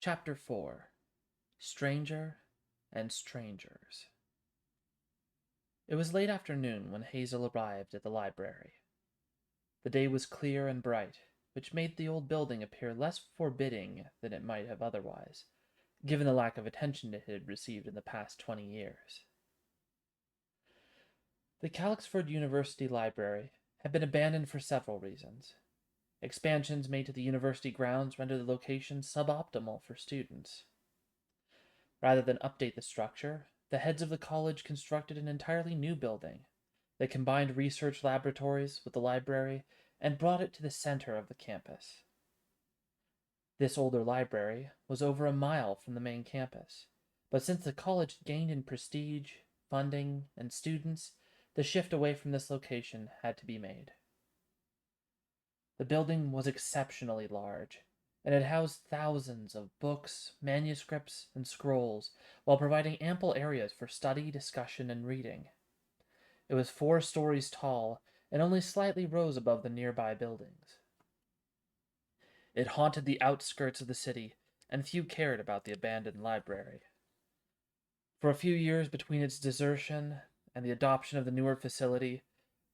Chapter 4 Stranger and Strangers. It was late afternoon when Hazel arrived at the library. The day was clear and bright, which made the old building appear less forbidding than it might have otherwise, given the lack of attention it had received in the past 20 years. The Calixford University Library had been abandoned for several reasons. Expansions made to the university grounds rendered the location suboptimal for students. Rather than update the structure, the heads of the college constructed an entirely new building that combined research laboratories with the library and brought it to the center of the campus. This older library was over a mile from the main campus, but since the college gained in prestige, funding, and students, the shift away from this location had to be made. The building was exceptionally large, and it housed thousands of books, manuscripts, and scrolls, while providing ample areas for study, discussion, and reading. It was 4 stories tall and only slightly rose above the nearby buildings. It haunted the outskirts of the city, and few cared about the abandoned library. For a few years between its desertion and the adoption of the newer facility,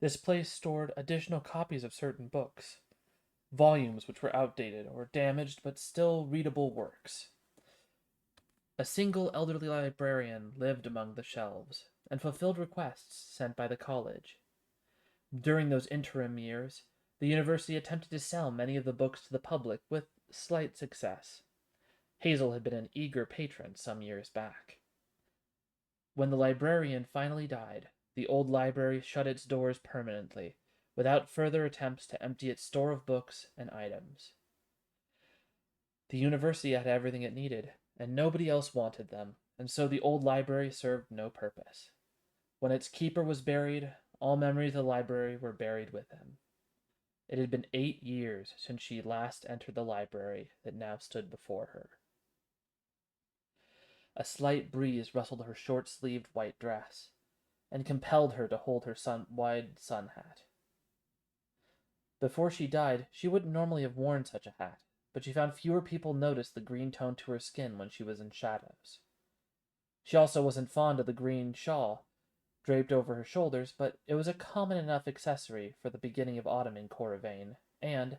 this place stored additional copies of certain books, volumes which were outdated or damaged but still readable works. A single elderly librarian lived among the shelves and fulfilled requests sent by the college. During those interim years, the university attempted to sell many of the books to the public with slight success. Hazel had been an eager patron some years back. When the librarian finally died, the old library shut its doors permanently, without further attempts to empty its store of books and items. The university had everything it needed, and nobody else wanted them, and so the old library served no purpose. When its keeper was buried, all memories of the library were buried with him. It had been 8 years since she last entered the library that now stood before her. A slight breeze rustled her short-sleeved white dress, and compelled her to hold her wide sun hat. Before she died, she wouldn't normally have worn such a hat, but she found fewer people noticed the green tone to her skin when she was in shadows. She also wasn't fond of the green shawl draped over her shoulders, but it was a common enough accessory for the beginning of autumn in Corrivain, and,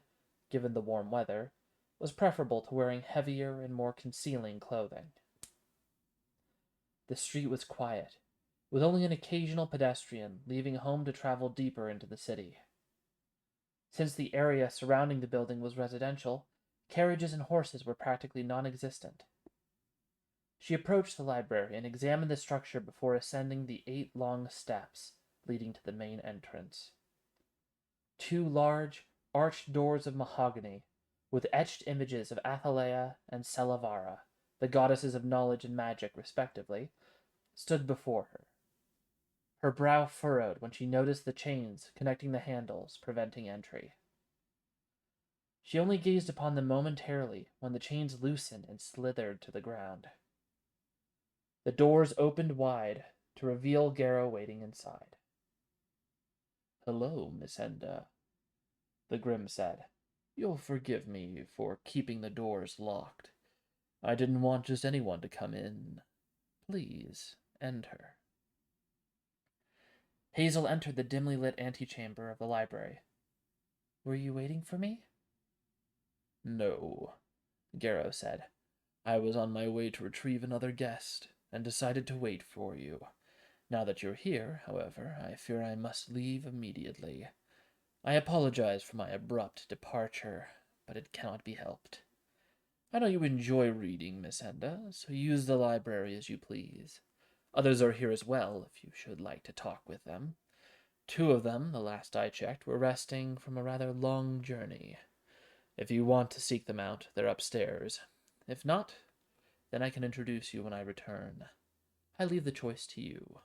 given the warm weather, was preferable to wearing heavier and more concealing clothing. The street was quiet, with only an occasional pedestrian leaving home to travel deeper into the city. Since the area surrounding the building was residential, carriages and horses were practically non-existent. She approached the library and examined the structure before ascending the 8 long steps leading to the main entrance. 2 large, arched doors of mahogany, with etched images of Athaleia and Selavara, the goddesses of knowledge and magic respectively, stood before her. Her brow furrowed when she noticed the chains connecting the handles, preventing entry. She only gazed upon them momentarily when the chains loosened and slithered to the ground. The doors opened wide to reveal Garrow waiting inside. "Hello, Miss Enda," the Grim said. "You'll forgive me for keeping the doors locked. I didn't want just anyone to come in. Please, enter." Hazel entered the dimly lit antechamber of the library. "Were you waiting for me?" "No," Garrow said. "I was on my way to retrieve another guest, and decided to wait for you. Now that you're here, however, I fear I must leave immediately. I apologize for my abrupt departure, but it cannot be helped. I know you enjoy reading, Miss Enda, so use the library as you please. Others are here as well, if you should like to talk with them. 2 of them, the last I checked, were resting from a rather long journey. If you want to seek them out, they're upstairs. If not, then I can introduce you when I return. I leave the choice to you."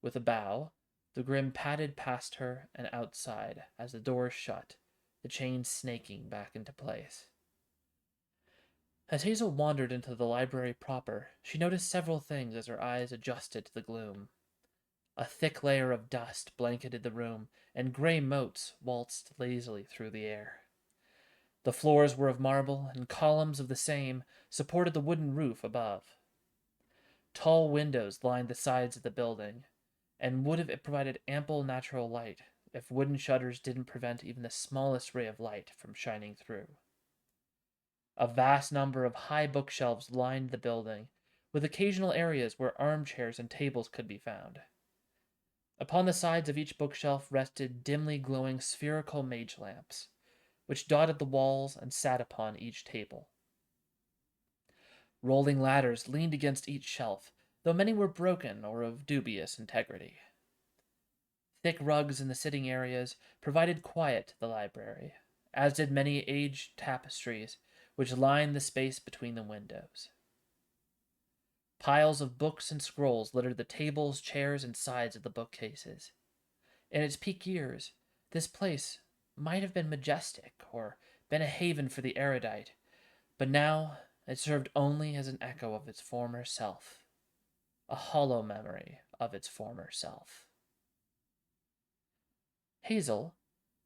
With a bow, the Grim padded past her and outside as the door shut, the chain snaking back into place. As Hazel wandered into the library proper, she noticed several things as her eyes adjusted to the gloom. A thick layer of dust blanketed the room, and gray motes waltzed lazily through the air. The floors were of marble, and columns of the same supported the wooden roof above. Tall windows lined the sides of the building, and would have provided ample natural light if wooden shutters didn't prevent even the smallest ray of light from shining through. A vast number of high bookshelves lined the building, with occasional areas where armchairs and tables could be found. Upon the sides of each bookshelf rested dimly glowing spherical mage lamps, which dotted the walls and sat upon each table. Rolling ladders leaned against each shelf, though many were broken or of dubious integrity. Thick rugs in the sitting areas provided quiet to the library, as did many aged tapestries which lined the space between the windows. Piles of books and scrolls littered the tables, chairs, and sides of the bookcases. In its peak years, this place might have been majestic or been a haven for the erudite, but now it served only as an echo of its former self, a hollow memory of its former self. Hazel,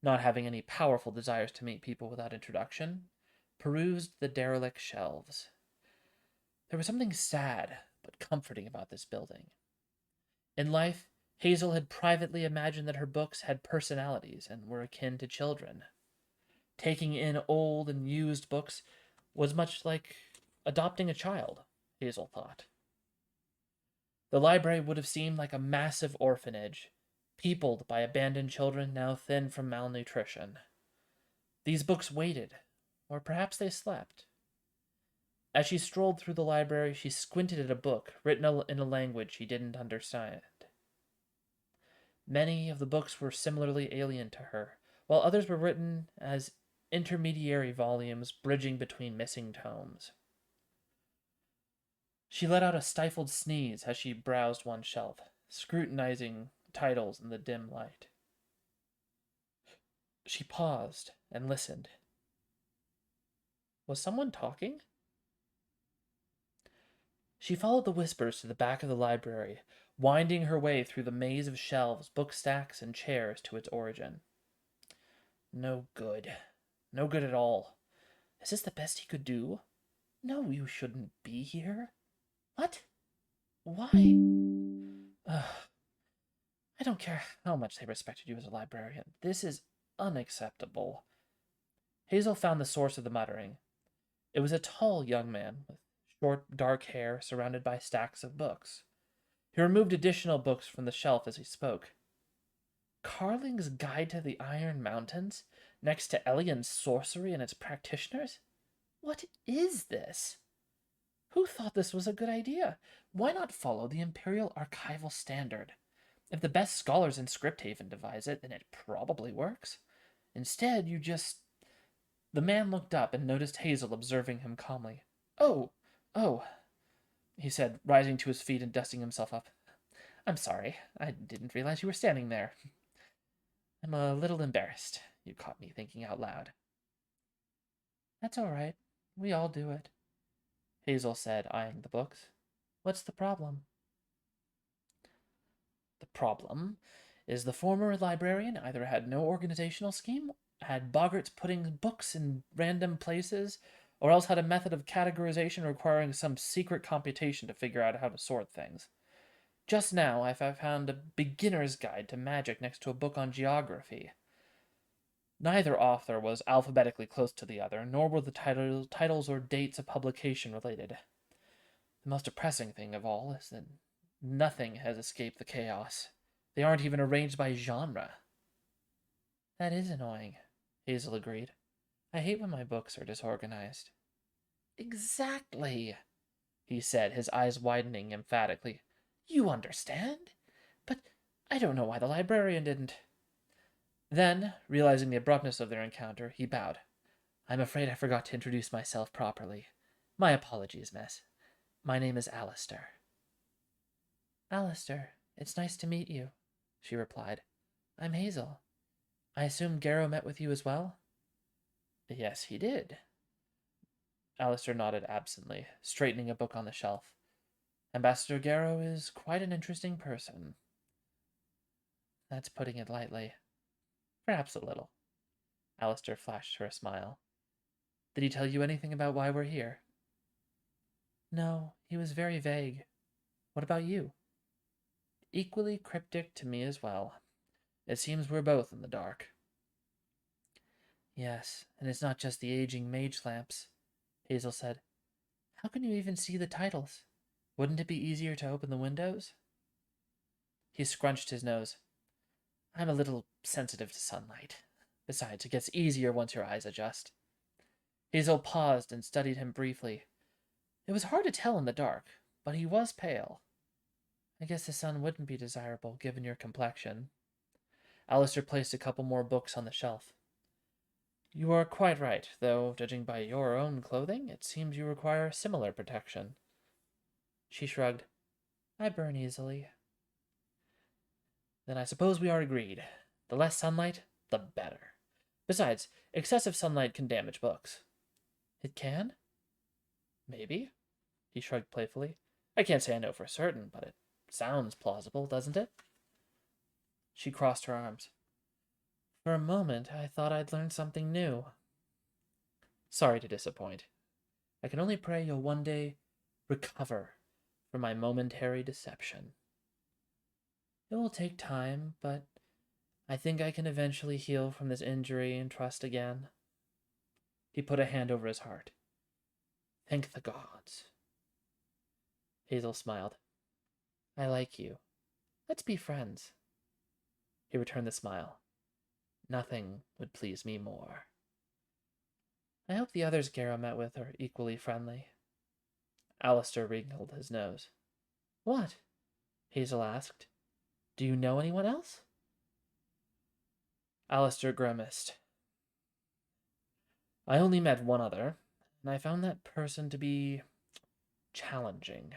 not having any powerful desires to meet people without introduction, perused the derelict shelves. There was something sad but comforting about this building. In life, Hazel had privately imagined that her books had personalities and were akin to children. Taking in old and used books was much like adopting a child, Hazel thought. The library would have seemed like a massive orphanage, peopled by abandoned children now thin from malnutrition. These books waited, or perhaps they slept. As she strolled through the library, she squinted at a book written in a language she didn't understand. Many of the books were similarly alien to her, while others were written as intermediary volumes bridging between missing tomes. She let out a stifled sneeze as she browsed one shelf, scrutinizing titles in the dim light. She paused and listened. Was someone talking? She followed the whispers to the back of the library, winding her way through the maze of shelves, book stacks, and chairs to its origin. No good. No good at all. Is this the best he could do? No, you shouldn't be here. What? Why? Ugh. I don't care how much they respected you as a librarian. This is unacceptable. Hazel found the source of the muttering. It was a tall young man with short, dark hair surrounded by stacks of books. He removed additional books from the shelf as he spoke. Carling's Guide to the Iron Mountains, next to Elian's Sorcery and its Practitioners? What is this? Who thought this was a good idea? Why not follow the Imperial Archival Standard? If the best scholars in Scripthaven devise it, then it probably works. Instead, you just... The man looked up and noticed Hazel observing him calmly. Oh, he said, rising to his feet and dusting himself up. I'm sorry. I didn't realize you were standing there. I'm a little embarrassed. You caught me thinking out loud. That's all right. We all do it, Hazel said, eyeing the books. What's the problem? The problem is the former librarian either had no organizational scheme, had boggarts putting books in random places, or else had a method of categorization requiring some secret computation to figure out how to sort things. Just now, I found a beginner's guide to magic next to a book on geography. Neither author was alphabetically close to the other, nor were the titles or dates of publication related. The most depressing thing of all is that nothing has escaped the chaos. They aren't even arranged by genre. That is annoying, Hazel agreed. I hate when my books are disorganized. Exactly, he said, his eyes widening emphatically. You understand? But I don't know why the librarian didn't. Then, realizing the abruptness of their encounter, he bowed. I'm afraid I forgot to introduce myself properly. My apologies, miss. My name is Alistair. Alistair, it's nice to meet you, she replied. I'm Hazel. I assume Garrow met with you as well? Yes, he did. Alistair nodded absently, straightening a book on the shelf. Ambassador Garrow is quite an interesting person. That's putting it lightly. Perhaps a little. Alistair flashed her a smile. Did he tell you anything about why we're here? No, he was very vague. What about you? Equally cryptic to me as well. It seems we're both in the dark. Yes, and it's not just the aging mage lamps, Hazel said. How can you even see the titles? Wouldn't it be easier to open the windows? He scrunched his nose. I'm a little sensitive to sunlight. Besides, it gets easier once your eyes adjust. Hazel paused and studied him briefly. It was hard to tell in the dark, but he was pale. I guess the sun wouldn't be desirable given your complexion. Alistair placed a couple more books on the shelf. You are quite right, though, judging by your own clothing, it seems you require similar protection. She shrugged. I burn easily. Then I suppose we are agreed. The less sunlight, the better. Besides, excessive sunlight can damage books. It can? Maybe. He shrugged playfully. I can't say I know for certain, but it sounds plausible, doesn't it? She crossed her arms. For a moment, I thought I'd learned something new. Sorry to disappoint. I can only pray you'll one day recover from my momentary deception. It will take time, but I think I can eventually heal from this injury and trust again. He put a hand over his heart. Thank the gods. Hazel smiled. I like you. Let's be friends. He returned the smile. Nothing would please me more. I hope the others Garrow met with are equally friendly. Alistair wrinkled his nose. What? Hazel asked. Do you know anyone else? Alistair grimaced. I only met one other, and I found that person to be challenging.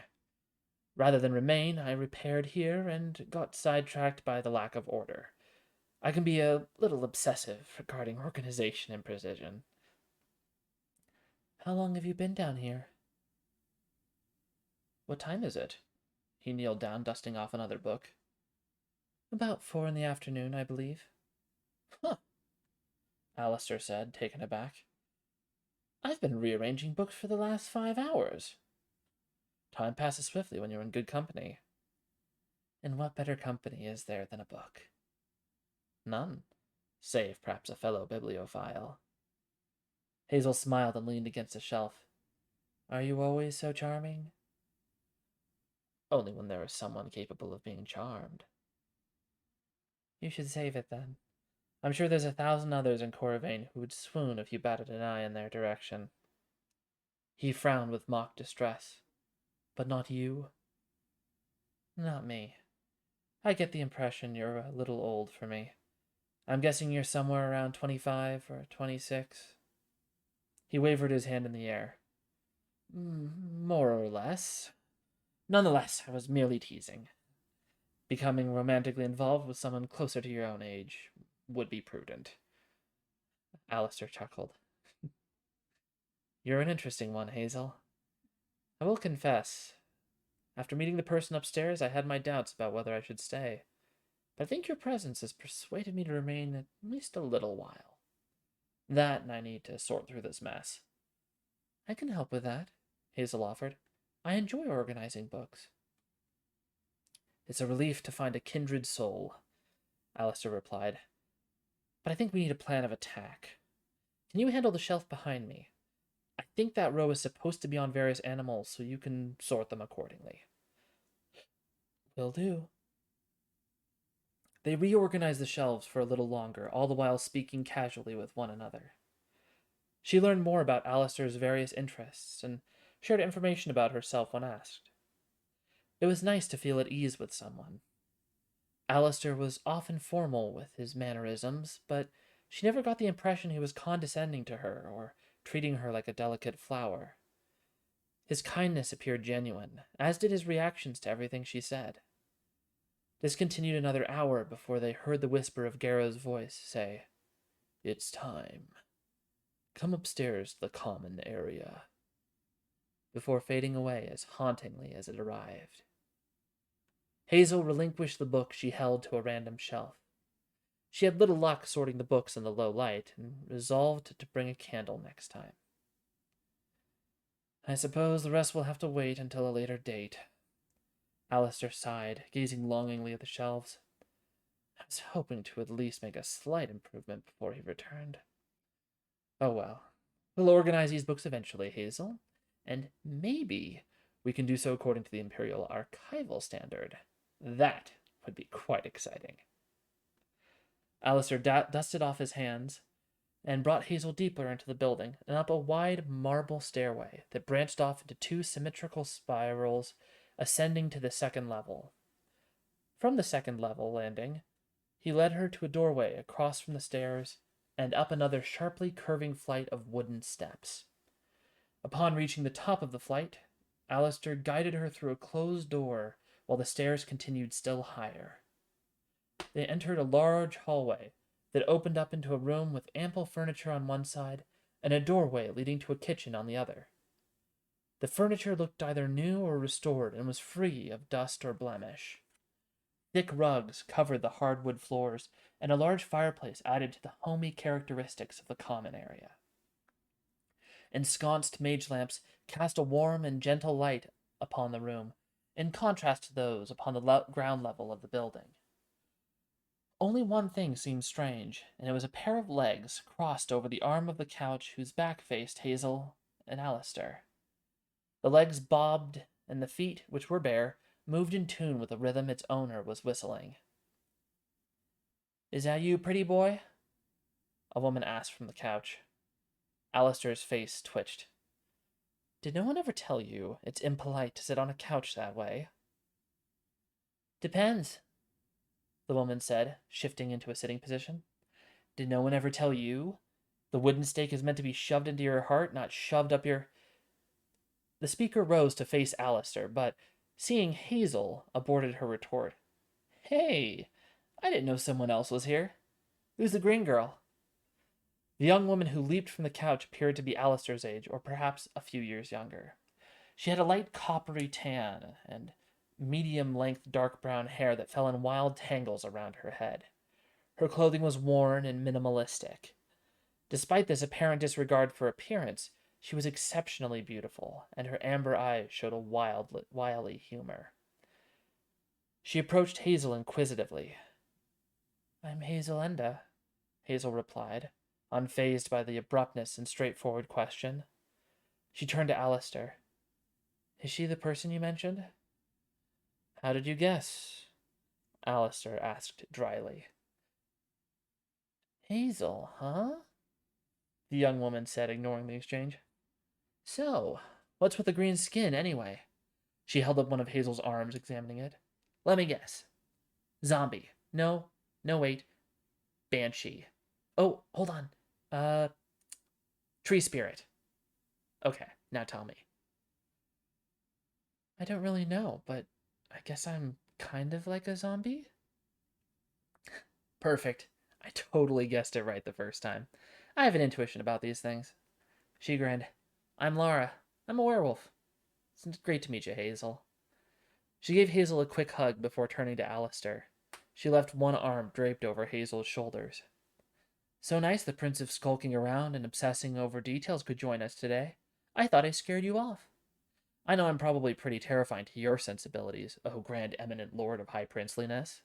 Rather than remain, I repaired here and got sidetracked by the lack of order. I can be a little obsessive regarding organization and precision. How long have you been down here? What time is it? He kneeled down, dusting off another book. About 4 in the afternoon, I believe. Huh, Alistair said, taken aback. I've been rearranging books for the last 5 hours. Time passes swiftly when you're in good company. And what better company is there than a book? None, save perhaps a fellow bibliophile. Hazel smiled and leaned against a shelf. Are you always so charming? Only when there is someone capable of being charmed. You should save it then. I'm sure there's 1,000 others in Corvain who would swoon if you batted an eye in their direction. He frowned with mock distress. But not you? Not me. I get the impression you're a little old for me. I'm guessing you're somewhere around 25 or 26. He wavered his hand in the air. More or less. Nonetheless, I was merely teasing. Becoming romantically involved with someone closer to your own age would be prudent. Alistair chuckled. You're an interesting one, Hazel. I will confess, after meeting the person upstairs, I had my doubts about whether I should stay. But I think your presence has persuaded me to remain at least a little while. That and I need to sort through this mess. I can help with that, Hazel offered. I enjoy organizing books. It's a relief to find a kindred soul, Alistair replied. But I think we need a plan of attack. Can you handle the shelf behind me? I think that row is supposed to be on various animals, so you can sort them accordingly. Will do. They reorganized the shelves for a little longer, all the while speaking casually with one another. She learned more about Alistair's various interests and shared information about herself when asked. It was nice to feel at ease with someone. Alistair was often formal with his mannerisms, but she never got the impression he was condescending to her or treating her like a delicate flower. His kindness appeared genuine, as did his reactions to everything she said. This continued another hour before they heard the whisper of Garrow's voice say, It's time. Come upstairs to the common area, before fading away as hauntingly as it arrived. Hazel relinquished the book she held to a random shelf. She had little luck sorting the books in the low light, and resolved to bring a candle next time. I suppose the rest will have to wait until a later date. Alistair sighed, gazing longingly at the shelves. I was hoping to at least make a slight improvement before he returned. Oh well. We'll organize these books eventually, Hazel. And maybe we can do so according to the Imperial Archival Standard. That would be quite exciting. Alistair dusted off his hands and brought Hazel deeper into the building and up a wide marble stairway that branched off into two symmetrical spirals ascending to the second level. From the second level landing, he led her to a doorway across from the stairs and up another sharply curving flight of wooden steps. Upon reaching the top of the flight, Alistair guided her through a closed door while the stairs continued still higher. They entered a large hallway that opened up into a room with ample furniture on one side and a doorway leading to a kitchen on the other. The furniture looked either new or restored and was free of dust or blemish. Thick rugs covered the hardwood floors, and a large fireplace added to the homey characteristics of the common area. Ensconced mage lamps cast a warm and gentle light upon the room, in contrast to those upon the ground level of the building. Only one thing seemed strange, and it was a pair of legs crossed over the arm of the couch whose back faced Hazel and Alistair. The legs bobbed, and the feet, which were bare, moved in tune with the rhythm its owner was whistling. Is that you, pretty boy? A woman asked from the couch. Alistair's face twitched. Did no one ever tell you it's impolite to sit on a couch that way? Depends, the woman said, shifting into a sitting position. Did no one ever tell you? The wooden stake is meant to be shoved into your heart, not shoved up your... The speaker rose to face Alistair, but, seeing Hazel, aborted her retort. Hey, I didn't know someone else was here. Who's the green girl? The young woman who leaped from the couch appeared to be Alistair's age, or perhaps a few years younger. She had a light coppery tan and medium-length dark brown hair that fell in wild tangles around her head. Her clothing was worn and minimalistic. Despite this apparent disregard for appearance, she was exceptionally beautiful, and her amber eyes showed a wily humor. She approached Hazel inquisitively. I'm Hazel Enda, Hazel replied, unfazed by the abruptness and straightforward question. She turned to Alistair. Is she the person you mentioned? How did you guess? Alistair asked dryly. Hazel, huh? The young woman said, ignoring the exchange. So, what's with the green skin, anyway? She held up one of Hazel's arms, examining it. Let me guess. Zombie. No, wait. Banshee. Oh, hold on. Tree spirit. Okay, now tell me. I don't really know, but I guess I'm kind of like a zombie? Perfect. I totally guessed it right the first time. I have an intuition about these things. She grinned. I'm Laura. I'm a werewolf. It's great to meet you, Hazel. She gave Hazel a quick hug before turning to Alistair. She left one arm draped over Hazel's shoulders. So nice the Prince of skulking around and obsessing over details could join us today. I thought I scared you off. I know I'm probably pretty terrifying to your sensibilities, O grand eminent lord of high princeliness.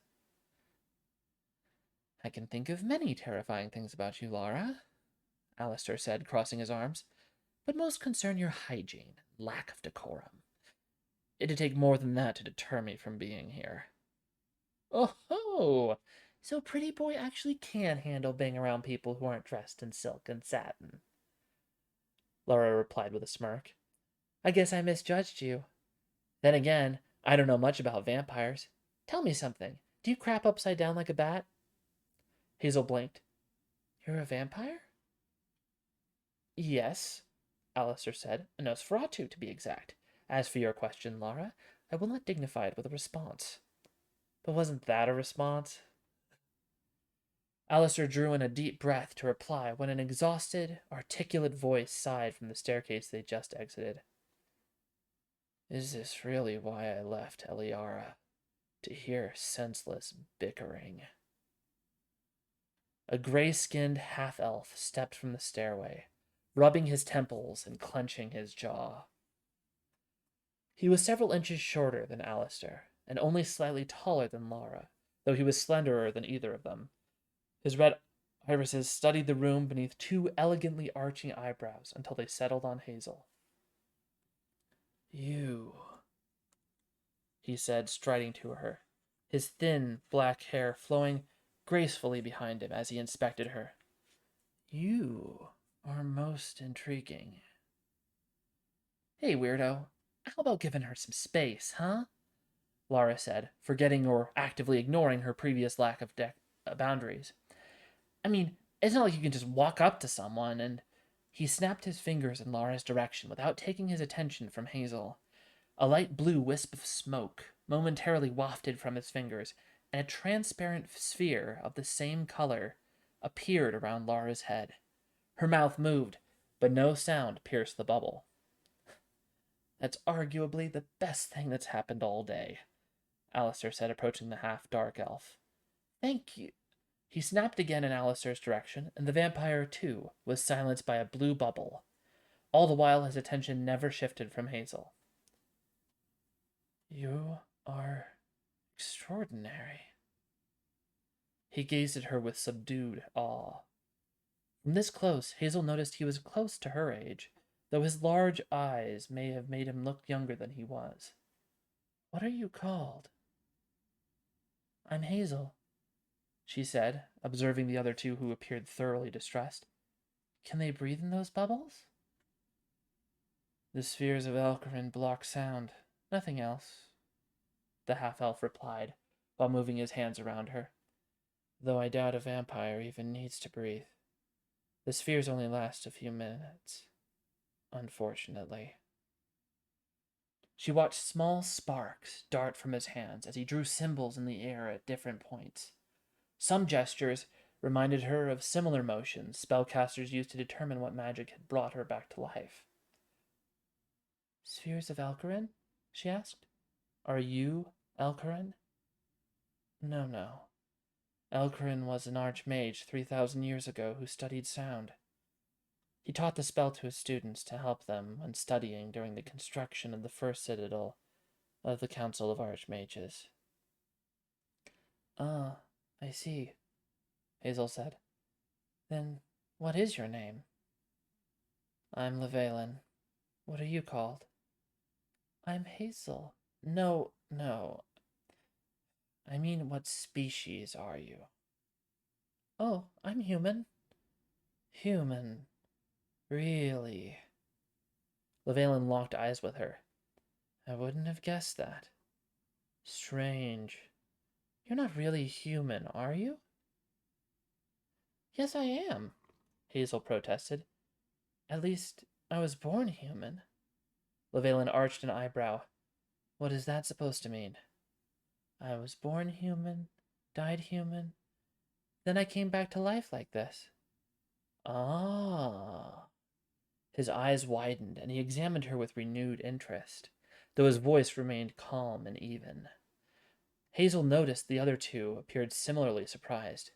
I can think of many terrifying things about you, Laura, Alistair said, crossing his arms, but most concern your hygiene and lack of decorum. It'd take more than that to deter me from being here. Oh ho! So Pretty Boy actually can handle being around people who aren't dressed in silk and satin. Laura replied with a smirk. I guess I misjudged you. Then again, I don't know much about vampires. Tell me something. Do you crap upside down like a bat? Hazel blinked. You're a vampire? Yes, Alistair said. A Nosferatu, to be exact. As for your question, Laura, I will not dignify it with a response. But wasn't that a response? Alistair drew in a deep breath to reply when an exhausted, articulate voice sighed from the staircase they just exited. Is this really why I left Eliara? To hear senseless bickering. A gray-skinned half-elf stepped from the stairway, rubbing his temples and clenching his jaw. He was several inches shorter than Alistair, and only slightly taller than Laura, though he was slenderer than either of them. His red irises studied the room beneath two elegantly arching eyebrows until they settled on Hazel. You, he said, striding to her, his thin, black hair flowing gracefully behind him as he inspected her. You are most intriguing. Hey, weirdo, how about giving her some space, huh? Lara said, forgetting or actively ignoring her previous lack of boundaries. I mean, it's not like you can just walk up to someone and. He snapped his fingers in Lara's direction without taking his attention from Hazel. A light blue wisp of smoke momentarily wafted from his fingers, and a transparent sphere of the same color appeared around Lara's head. Her mouth moved, but no sound pierced the bubble. That's arguably the best thing that's happened all day, Alistair said, approaching the half-dark elf. Thank you. He snapped again in Alistair's direction, and the vampire, too, was silenced by a blue bubble. All the while his attention never shifted from Hazel. You are extraordinary. He gazed at her with subdued awe. From this close, Hazel noticed he was close to her age, though his large eyes may have made him look younger than he was. What are you called? I'm Hazel, she said, observing the other two who appeared thoroughly distressed. Can they breathe in those bubbles? The spheres of Elkarin block sound, nothing else, the half-elf replied, while moving his hands around her. Though I doubt a vampire even needs to breathe. The spheres only last a few minutes, unfortunately. She watched small sparks dart from his hands as he drew symbols in the air at different points. Some gestures reminded her of similar motions spellcasters used to determine what magic had brought her back to life. Spheres of Elkarin? She asked. Are you Elkarin? No. Elkarin was an archmage 3,000 years ago who studied sound. He taught the spell to his students to help them when studying during the construction of the first citadel of the Council of Archmages. Ah, I see, Hazel said. Then what is your name? I'm Llewellyn. What are you called? I'm Hazel. No. I mean, what species are you? Oh, I'm human. Human. Really? Llewellyn locked eyes with her. I wouldn't have guessed that. Strange. You're not really human, are you? Yes, I am, Hazel protested. At least, I was born human. Llewellyn arched an eyebrow. What is that supposed to mean? I was born human, died human, then I came back to life like this. Ah. His eyes widened, and he examined her with renewed interest, though his voice remained calm and even. Hazel noticed the other two appeared similarly surprised.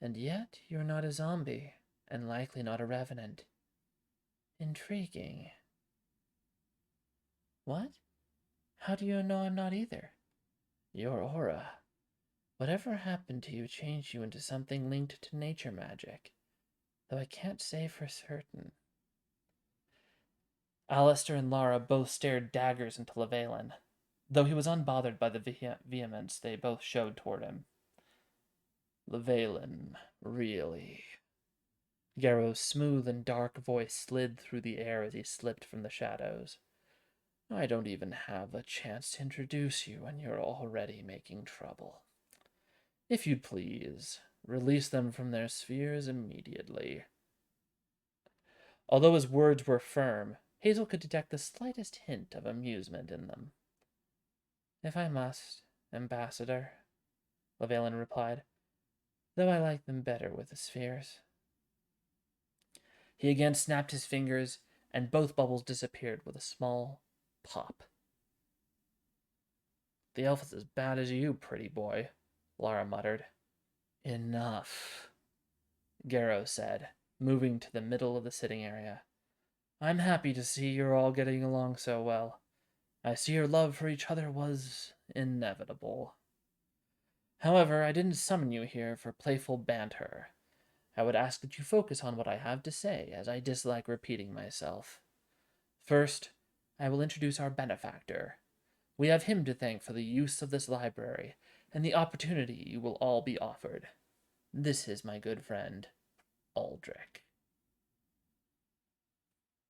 And yet you're not a zombie, and likely not a revenant. Intriguing. What? How do you know I'm not either? Your aura. Whatever happened to you changed you into something linked to nature magic, though I can't say for certain. Alistair and Lara both stared daggers into Llewellyn, though he was unbothered by the vehemence they both showed toward him. Llewellyn, really. Garrow's smooth and dark voice slid through the air as he slipped from the shadows. I don't even have a chance to introduce you, and you're already making trouble. If you'd please, release them from their spheres immediately. Although his words were firm, Hazel could detect the slightest hint of amusement in them. If I must, Ambassador, Llewellyn replied, though I like them better with the spheres. He again snapped his fingers, and both bubbles disappeared with a small pop. The elf is as bad as you, pretty boy, Lara muttered. Enough, Garrow said, moving to the middle of the sitting area. I'm happy to see you're all getting along so well. I see your love for each other was inevitable. However, I didn't summon you here for playful banter. I would ask that you focus on what I have to say, as I dislike repeating myself. First, I will introduce our benefactor. We have him to thank for the use of this library and the opportunity you will all be offered. This is my good friend, Aldrich.